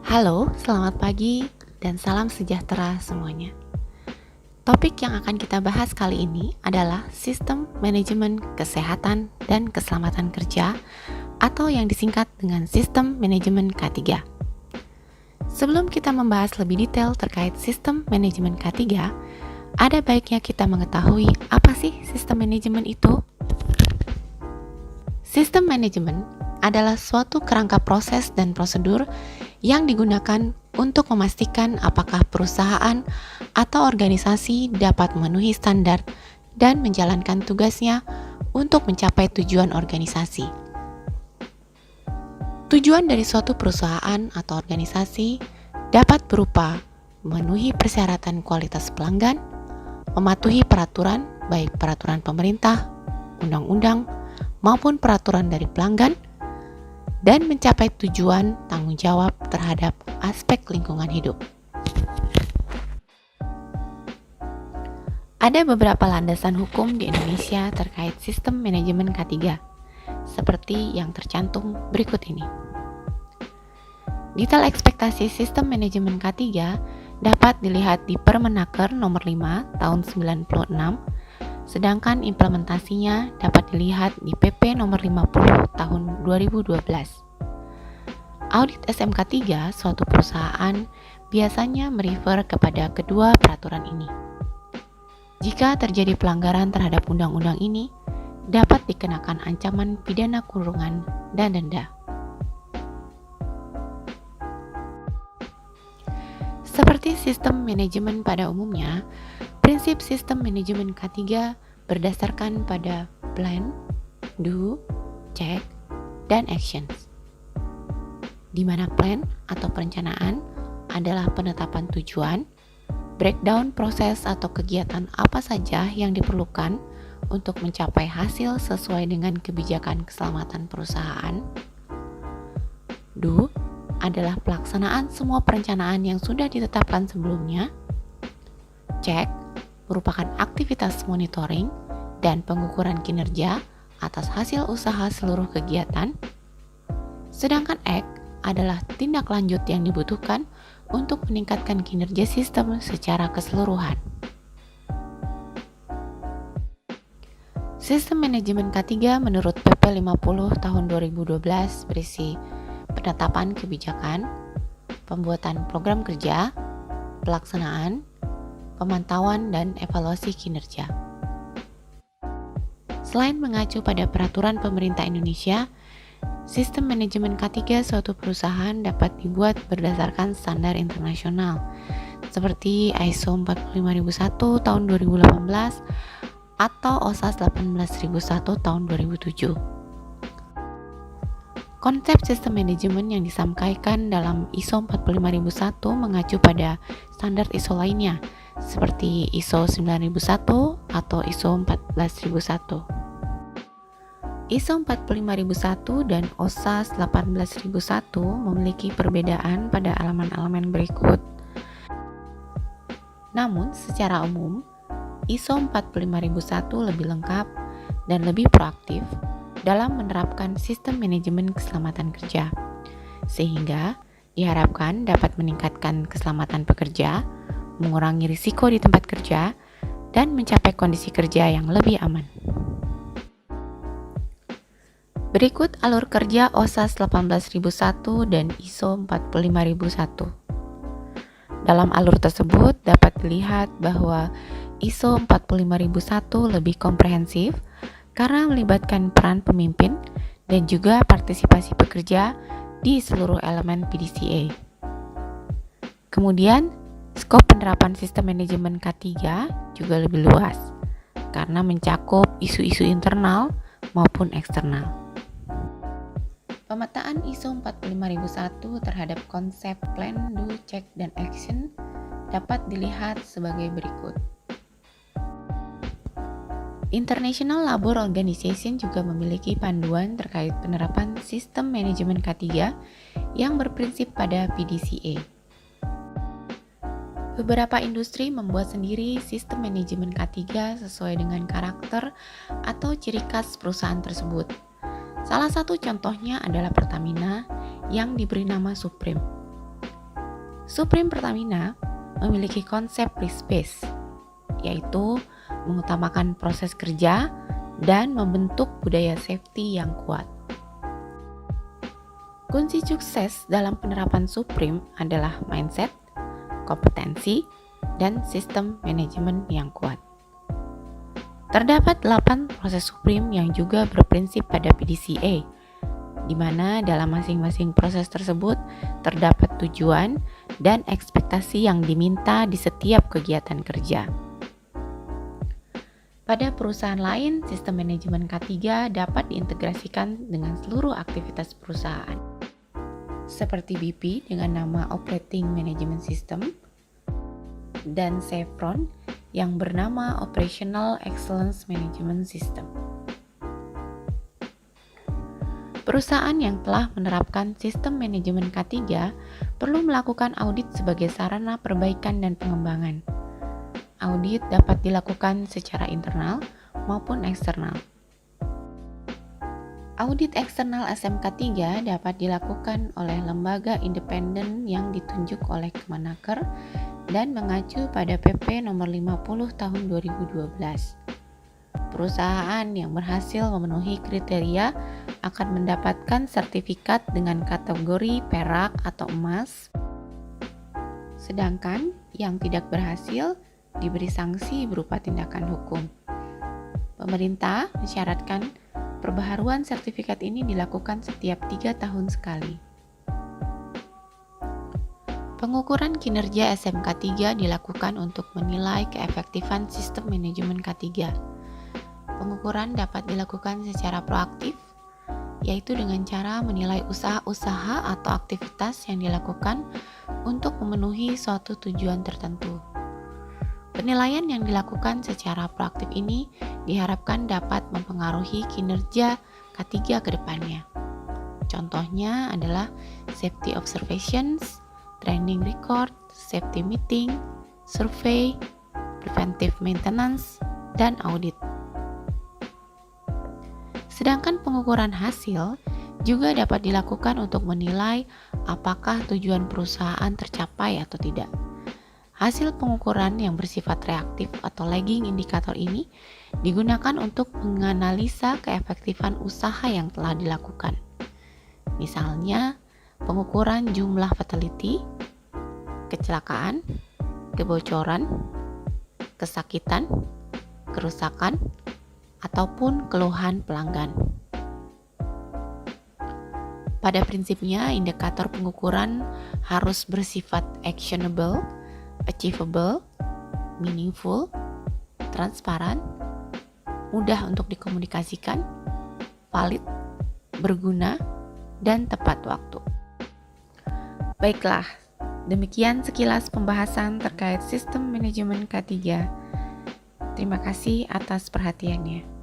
Halo, selamat pagi dan salam sejahtera semuanya. Topik yang akan kita bahas kali ini adalah Sistem Manajemen Kesehatan dan Keselamatan Kerja atau yang disingkat dengan Sistem Manajemen K3. Sebelum kita membahas lebih detail terkait Sistem Manajemen K3, ada baiknya kita mengetahui apa sih sistem manajemen itu? Sistem manajemen adalah suatu kerangka proses dan prosedur yang digunakan untuk memastikan apakah perusahaan atau organisasi dapat memenuhi standar dan menjalankan tugasnya untuk mencapai tujuan organisasi. Tujuan dari suatu perusahaan atau organisasi dapat berupa memenuhi persyaratan kualitas pelanggan, mematuhi peraturan, baik peraturan pemerintah, undang-undang, maupun peraturan dari pelanggan, dan mencapai tujuan tanggung jawab terhadap aspek lingkungan hidup. Ada beberapa landasan hukum di Indonesia terkait sistem manajemen K3, seperti yang tercantum berikut ini. Detail ekspektasi sistem manajemen K3 dapat dilihat di Permenaker nomor 5 tahun 96, sedangkan implementasinya dapat dilihat di PP nomor 50 tahun 2012. Audit SMK 3 suatu perusahaan biasanya merefer kepada kedua peraturan ini. Jika terjadi pelanggaran terhadap undang-undang ini, dapat dikenakan ancaman pidana kurungan dan denda. Seperti sistem manajemen pada umumnya, prinsip sistem manajemen K3 berdasarkan pada plan, do, check, dan actions. Di mana plan atau perencanaan adalah penetapan tujuan, breakdown proses atau kegiatan apa saja yang diperlukan untuk mencapai hasil sesuai dengan kebijakan keselamatan perusahaan. Do adalah pelaksanaan semua perencanaan yang sudah ditetapkan sebelumnya. Check merupakan aktivitas monitoring dan pengukuran kinerja atas hasil usaha seluruh kegiatan. Sedangkan act adalah tindak lanjut yang dibutuhkan untuk meningkatkan kinerja sistem secara keseluruhan. Sistem manajemen K3 menurut PP 50 tahun 2012 berisi penetapan kebijakan, pembuatan program kerja, pelaksanaan, pemantauan, dan evaluasi kinerja. Selain mengacu pada peraturan pemerintah Indonesia, sistem manajemen K3 suatu perusahaan dapat dibuat berdasarkan standar internasional seperti ISO 45001 tahun 2018 atau OSAS 18001 tahun 2007. Konsep sistem manajemen yang disampaikan dalam ISO 45001 mengacu pada standar ISO lainnya seperti ISO 9001 atau ISO 14001. ISO 45001 dan OSAS 18001 memiliki perbedaan pada elemen-elemen berikut. Namun, secara umum, ISO 45001 lebih lengkap dan lebih proaktif dalam menerapkan sistem manajemen keselamatan kerja, sehingga diharapkan dapat meningkatkan keselamatan pekerja, mengurangi risiko di tempat kerja, dan mencapai kondisi kerja yang lebih aman. Berikut alur kerja OSAS 18001 dan ISO 45001. Dalam alur tersebut dapat dilihat bahwa ISO 45001 lebih komprehensif karena melibatkan peran pemimpin dan juga partisipasi pekerja di seluruh elemen PDCA. Kemudian, skop penerapan sistem manajemen K3 juga lebih luas karena mencakup isu-isu internal maupun eksternal. Pemetaan ISO 45001 terhadap konsep plan, do, check, dan action dapat dilihat sebagai berikut. International Labour Organization juga memiliki panduan terkait penerapan sistem manajemen K3 yang berprinsip pada PDCA. Beberapa industri membuat sendiri sistem manajemen K3 sesuai dengan karakter atau ciri khas perusahaan tersebut. Salah satu contohnya adalah Pertamina yang diberi nama Supreme. Supreme Pertamina memiliki konsep risk-based, yaitu mengutamakan proses kerja dan membentuk budaya safety yang kuat. Kunci sukses dalam penerapan Supreme adalah mindset, kompetensi, dan sistem manajemen yang kuat. Terdapat 8 proses Supreme yang juga berprinsip pada PDCA, di mana dalam masing-masing proses tersebut terdapat tujuan dan ekspektasi yang diminta di setiap kegiatan kerja. Pada perusahaan lain, sistem manajemen K3 dapat diintegrasikan dengan seluruh aktivitas perusahaan, seperti BP dengan nama Operating Management System dan Chevron yang bernama Operational Excellence Management System. Perusahaan yang telah menerapkan sistem manajemen K3 perlu melakukan audit sebagai sarana perbaikan dan pengembangan. Audit dapat dilakukan secara internal maupun eksternal. Audit eksternal SMK3 dapat dilakukan oleh lembaga independen yang ditunjuk oleh Kemenaker dan mengacu pada PP nomor 50 tahun 2012. Perusahaan yang berhasil memenuhi kriteria akan mendapatkan sertifikat dengan kategori perak atau emas, sedangkan yang tidak berhasil diberi sanksi berupa tindakan hukum. Pemerintah mensyaratkan perbaharuan sertifikat ini dilakukan setiap 3 tahun sekali. Pengukuran kinerja SMK3 dilakukan untuk menilai keefektifan sistem manajemen K3. Pengukuran dapat dilakukan secara proaktif, yaitu dengan cara menilai usaha-usaha atau aktivitas yang dilakukan untuk memenuhi suatu tujuan tertentu. Penilaian yang dilakukan secara proaktif ini diharapkan dapat mempengaruhi kinerja K3 ke depannya. Contohnya adalah safety observations, training record, safety meeting, survey, preventive maintenance, dan audit. Sedangkan pengukuran hasil juga dapat dilakukan untuk menilai apakah tujuan perusahaan tercapai atau tidak. Hasil pengukuran yang bersifat reaktif atau lagging indikator ini digunakan untuk menganalisa keefektifan usaha yang telah dilakukan. Misalnya, pengukuran jumlah fatality, kecelakaan, kebocoran, kesakitan, kerusakan, ataupun keluhan pelanggan. Pada prinsipnya, indikator pengukuran harus bersifat actionable, achievable, meaningful, transparan, mudah untuk dikomunikasikan, valid, berguna, dan tepat waktu. Baiklah, demikian sekilas pembahasan terkait sistem manajemen K3. Terima kasih atas perhatiannya.